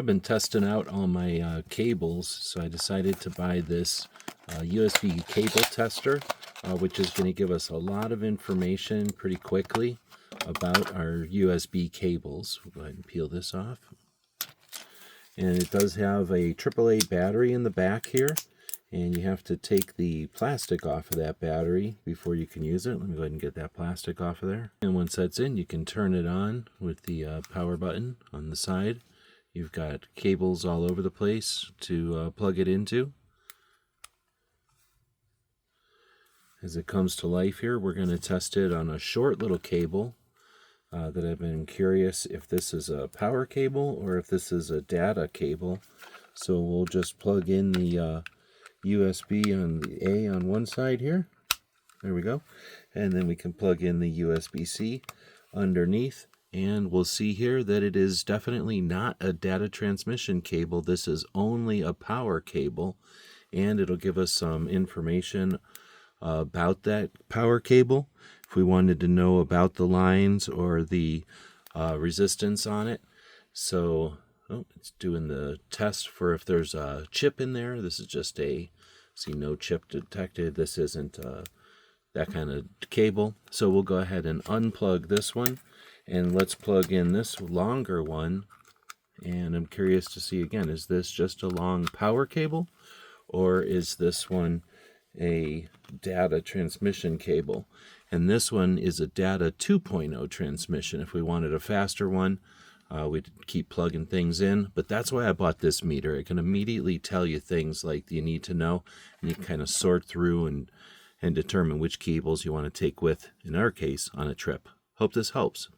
I've been testing out all my cables, so I decided to buy this USB cable tester, which is going to give us a lot of information pretty quickly about our USB cables. We'll go ahead and peel this off. And it does have a AAA battery in the back here, and you have to take the plastic off of that battery before you can use it. Let me go ahead and get that plastic off of there. And once that's in, you can turn it on with the power button on the side. You've got cables all over the place to plug it into. As it comes to life here, we're going to test it on a short little cable that I've been curious if this is a power cable or if this is a data cable. So we'll just plug in the USB on the A on one side here. There we go. And then we can plug in the USB-C underneath. And we'll see here that it is definitely not a data transmission cable. This is only a power cable. And it'll give us some information about that power cable. If we wanted to know about the lines or the resistance on it. So it's doing the test for if there's a chip in there. This is just see, no chip detected. This isn't that kind of cable. So we'll go ahead and unplug this one. And let's plug in this longer one. And I'm curious to see again, is this just a long power cable? Or is this one a data transmission cable? And this one is a data 2.0 transmission. If we wanted a faster one, we'd keep plugging things in. But that's why I bought this meter. It can immediately tell you things like you need to know. And you can kind of sort through and determine which cables you want to take with, in our case, on a trip. Hope this helps.